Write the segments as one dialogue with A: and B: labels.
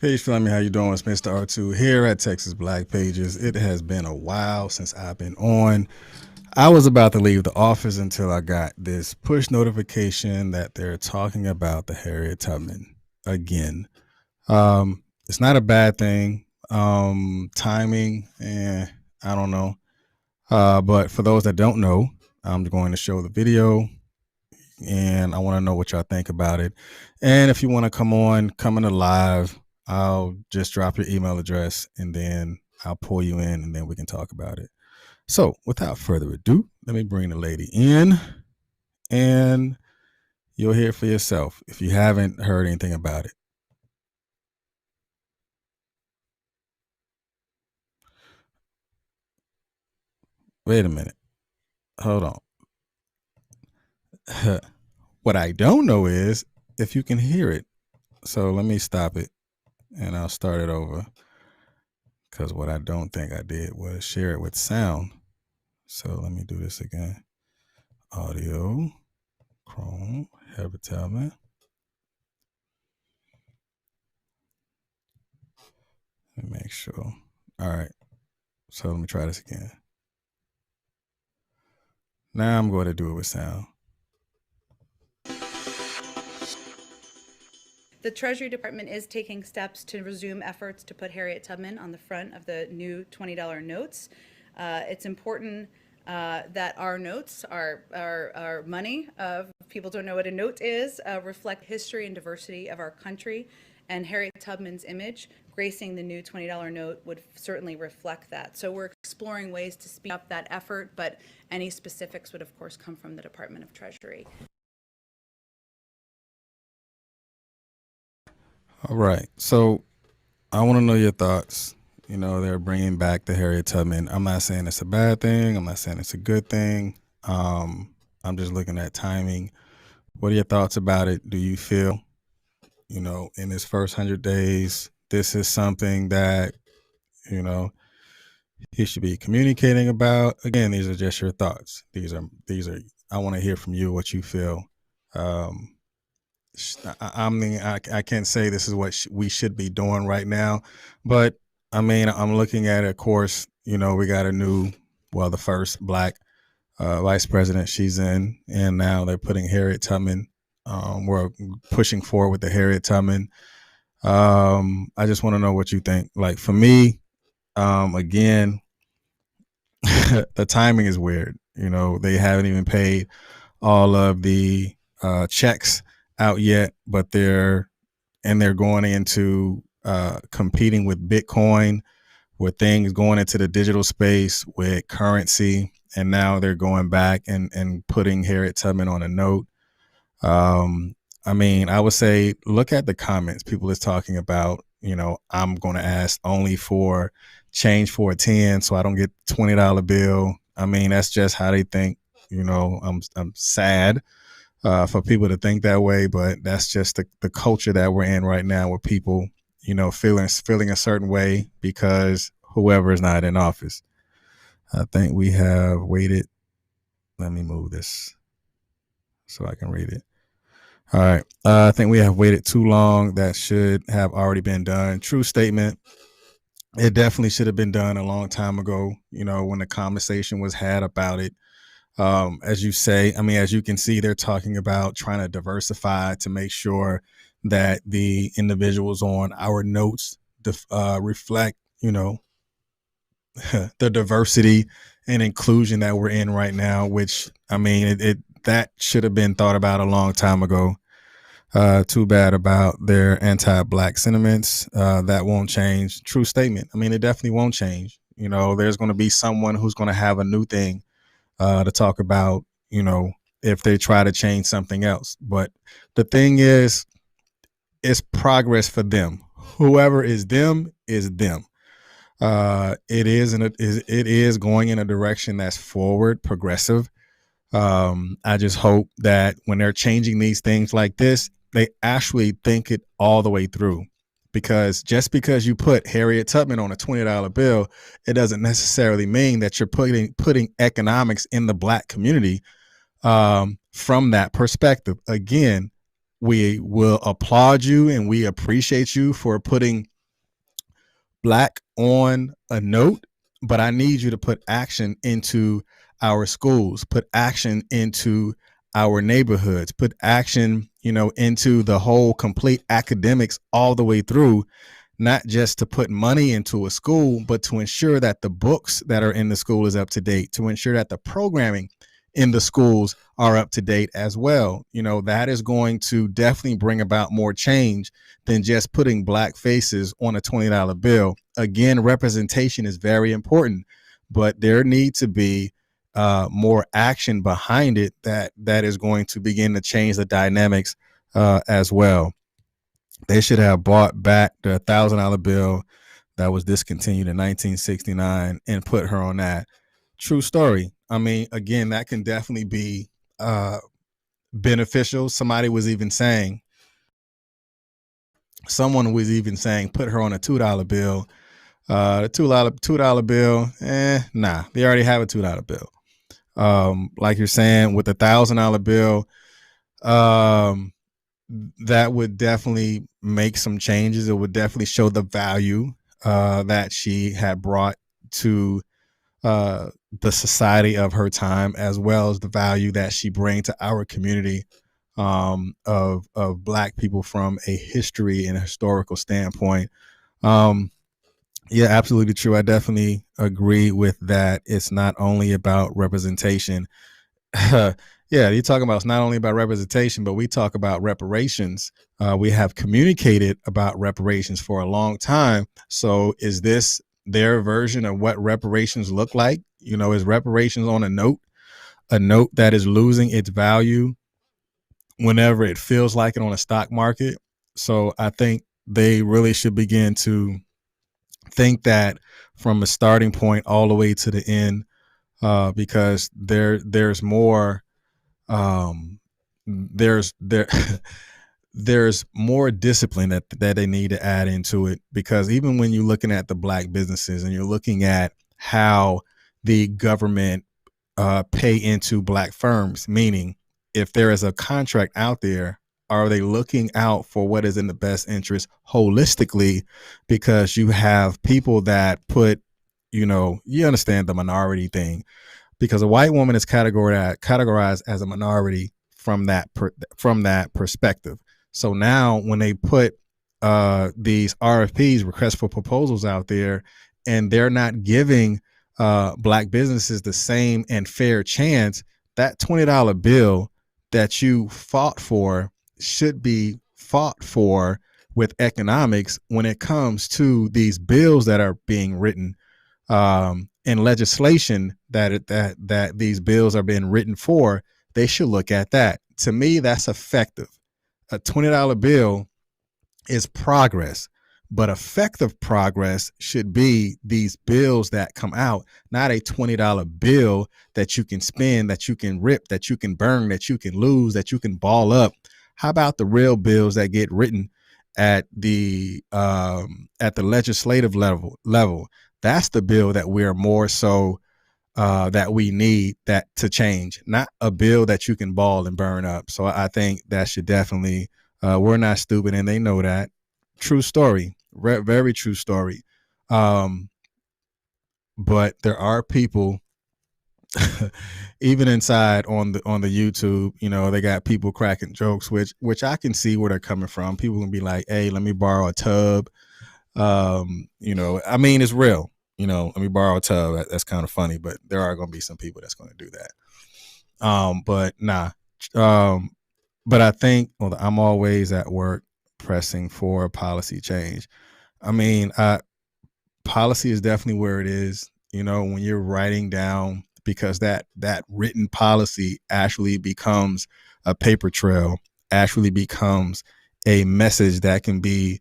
A: Peace, family. How you doing? It's Mr. R2 here at Texas Black Pages. It has been a while since I've been on. I was about to leave the office until I got this push notification that they're talking about the Harriet Tubman again. It's not a bad thing. Timing, I don't know. But for those that don't know, I'm going to show the video and I want to know what y'all think about it. And if you want to come in live, I'll just drop your email address and then I'll pull you in and then we can talk about it. So without further ado, let me bring the lady in and you'll hear for yourself if you haven't heard anything about it. Wait a minute. Hold on. What I don't know is if you can hear it. So let me stop it and I'll start it over. Because what I don't think I did was share it with sound. So let me do this again. Audio, Chrome, Harriet Tubman. Let me make sure. All right. So let me try this again. Now I'm going to do it with sound.
B: The Treasury Department is taking steps to resume efforts to put Harriet Tubman on the front of the new $20 notes. It's important that our notes, our money, people don't know what a note is, reflect history and diversity of our country. And Harriet Tubman's image gracing the new $20 note would certainly reflect that. So we're exploring ways to speed up that effort, but any specifics would, of course, come from the Department of Treasury.
A: All right. So I want to know your thoughts. You know, they're bringing back the Harriet Tubman. I'm not saying it's a bad thing. I'm not saying it's a good thing. I'm just looking at timing. What are your thoughts about it? Do you feel, you know, in his first 100 days, this is something that, you know, he should be communicating about? Again, these are just your thoughts. These are, I want to hear from you what you feel. I can't say this is what we should be doing right now, but I mean, I'm looking at it, of course, you know, we got the first black vice president, she's in, and now they're putting Harriet Tubman. We're pushing forward with the Harriet Tubman. I just want to know what you think. Like for me, again, the timing is weird. You know, they haven't even paid all of the checks out yet, but they're going into competing with Bitcoin, with things going into the digital space with currency, and now they're going back and putting Harriet Tubman on a note. I mean, I would say look at the comments. People is talking about, you know, I'm going to ask only for change for a 10 so I don't get $20 bill. I mean, that's just how they think. You know, I'm sad for people to think that way, but that's just the culture that we're in right now, with people, you know, feeling a certain way because whoever is not in office. I think we have waited. Let me move this so I can read it. All right. I think we have waited too long. That should have already been done. True statement. It definitely should have been done a long time ago, you know, when the conversation was had about it. As you say, I mean, as you can see, they're talking about trying to diversify to make sure that the individuals on our notes reflect, you know, the diversity and inclusion that we're in right now, which, I mean, that should have been thought about a long time ago. Too bad about their anti-black sentiments. That won't change. True statement. I mean, it definitely won't change. You know, there's going to be someone who's going to have a new thing to talk about, you know, if they try to change something else. But the thing is, it's progress for them. Whoever is them is them. It is going in a direction that's forward, progressive. I just hope that when they're changing these things like this, they actually think it all the way through. Because just because you put Harriet Tubman on a $20 bill, it doesn't necessarily mean that you're putting economics in the black community from that perspective. Again, we will applaud you and we appreciate you for putting black on a note, but I need you to put action into our schools, put action into our neighborhoods, put action, into the whole complete academics all the way through, not just to put money into a school, but to ensure that the books that are in the school is up to date, to ensure that the programming in the schools are up to date as well. That is going to definitely bring about more change than just putting black faces on a $20 bill. Again, representation is very important, but there needs to be more action behind it that is going to begin to change the dynamics as well. They should have bought back the $1,000 bill that was discontinued in 1969 and put her on that. True story. I mean, again, that can definitely be uh, beneficial. Someone was even saying, put her on a $2 bill. The $2 bill, nah, they already have a $2 bill. Like you're saying, with the $1,000 bill, um, that would definitely make some changes. It would definitely show the value that she had brought to the society of her time, as well as the value that she brings to our community of black people from a history and a historical standpoint. Um, yeah, absolutely true. I definitely agree with that. It's not only about representation. Yeah, you're talking about it's not only about representation, but we talk about reparations. We have communicated about reparations for a long time. So is this their version of what reparations look like? Is reparations on a note that is losing its value whenever it feels like it on a stock market? So I think they really should begin to think that from a starting point all the way to the end, because there's more there there's more discipline that they need to add into it, because even when you're looking at the black businesses and you're looking at how the government pay into black firms, meaning if there is a contract out there, are they looking out for what is in the best interest holistically? Because you have people that put, you understand the minority thing, because a white woman is categorized as a minority from that perspective. So now when they put these RFPs, requests for proposals, out there, and they're not giving black businesses the same and fair chance, that $20 bill that you fought for should be fought for with economics when it comes to these bills that are being written, and legislation that these bills are being written for. They should look at that. To me, that's effective. A $20 bill is progress, but effective progress should be these bills that come out, not a $20 bill that you can spend, that you can rip, that you can burn, that you can lose, that you can ball up. How about the real bills that get written at the legislative level? That's the bill that we're more so that we need that to change, not a bill that you can ball and burn up. So I think that should definitely, we're not stupid and they know that. True story, very true story. Um, but there are people, even inside on the YouTube, they got people cracking jokes, which I can see where they're coming from. People can be like, "Hey, let me borrow a tub." I mean, it's real. Let me borrow a tub. That's kind of funny, but there are going to be some people that's going to do that. But nah. Um, but I think, well, I'm always at work pressing for policy change. I mean, policy is definitely where it is. When you're writing down, because that written policy actually becomes a paper trail, actually becomes a message that can be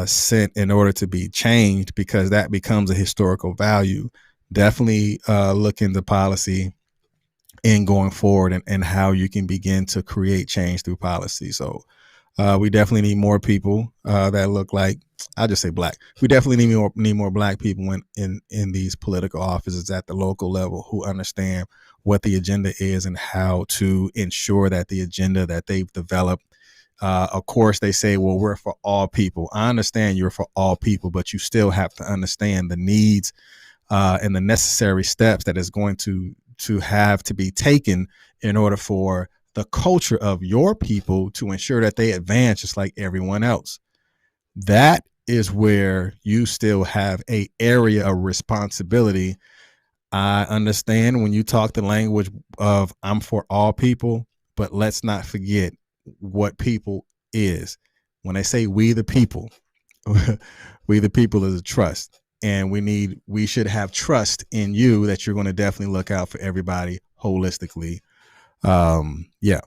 A: sent in order to be changed, because that becomes a historical value. Definitely look into policy in going forward, and how you can begin to create change through policy. So we definitely need more people that look like, I'll just say black. We definitely need more black people in these political offices at the local level, who understand what the agenda is and how to ensure that the agenda that they've developed Of course, they say, well, we're for all people. I understand you're for all people, but you still have to understand the needs and the necessary steps that is going to have to be taken in order for the culture of your people to ensure that they advance just like everyone else. That is where you still have a area of responsibility. I understand when you talk the language of I'm for all people, but let's not forget what people is. When they say we the people, we the people is a trust. And we should have trust in you that you're going to definitely look out for everybody holistically. Yeah.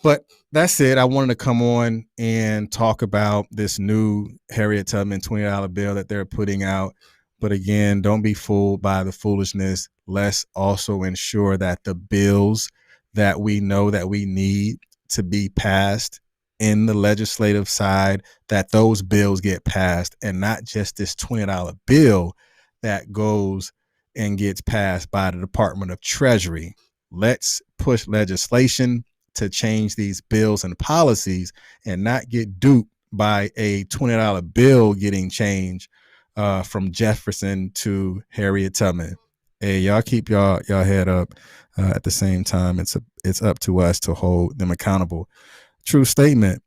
A: But that's it. I wanted to come on and talk about this new Harriet Tubman $20 bill that they're putting out. But again, don't be fooled by the foolishness. Let's also ensure that the bills that we know that we need to be passed in the legislative side, that those bills get passed, and not just this $20 bill that goes and gets passed by the Department of Treasury. Let's push legislation to change these bills and policies and not get duped by a $20 bill getting changed from Jefferson to Harriet Tubman. Hey, y'all keep y'all head up. At the same time, it's up to us to hold them accountable. True statement.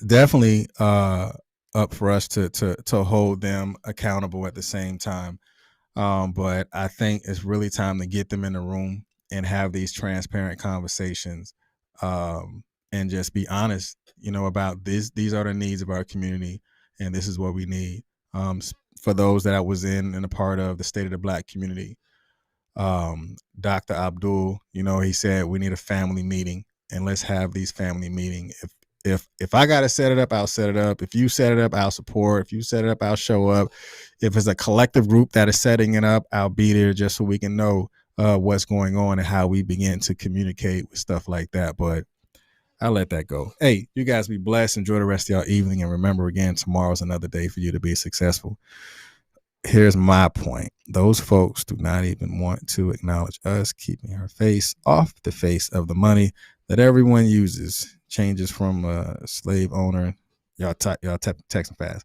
A: Definitely up for us to hold them accountable at the same time. But I think it's really time to get them in the room and have these transparent conversations, and just be honest, about this. These are the needs of our community, and this is what we need. For those that I was in a part of the State of the Black community, Dr. Abdul, he said we need a family meeting, and let's have these family meeting. If I gotta set it up, I'll set it up. If you set it up, I'll support. If you set it up, I'll show up. If it's a collective group that is setting it up, I'll be there just so we can know what's going on and how we begin to communicate with stuff like that. But I'll let that go. Hey, you guys be blessed. Enjoy the rest of y'all evening, and remember, again, tomorrow's another day for you to be successful. Here's my point. Those folks do not even want to acknowledge us keeping our face off the face of the money that everyone uses. Changes from a slave owner. Y'all texting fast.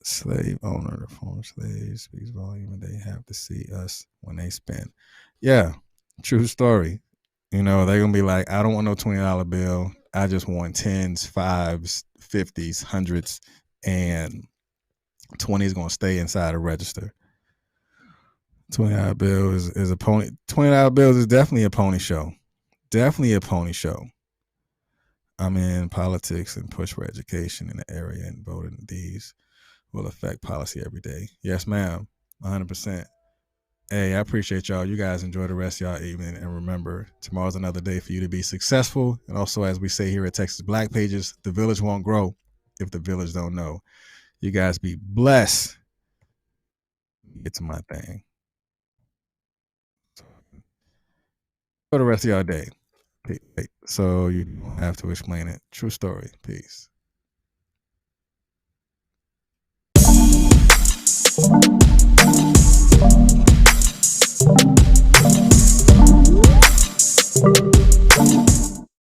A: Slave owner, the former slaves speaks volume, and they have to see us when they spend. Yeah, true story. They're gonna be like, I don't want no $20 bill. I just want tens, fives, 50s, hundreds, and 20 is gonna stay inside a register. $20 bill is a pony. $20 bills is definitely a pony show. Definitely a pony show. I'm in politics and push for education in the area, and voting these will affect policy every day. Yes, ma'am. 100%. Hey, I appreciate y'all. You guys enjoy the rest of y'all evening. And remember, tomorrow's another day for you to be successful. And also, as we say here at Texas Black Pages, the village won't grow if the village don't know. You guys be blessed. Get to my thing. For the rest of y'all day. So you don't have to explain it. True story. Peace.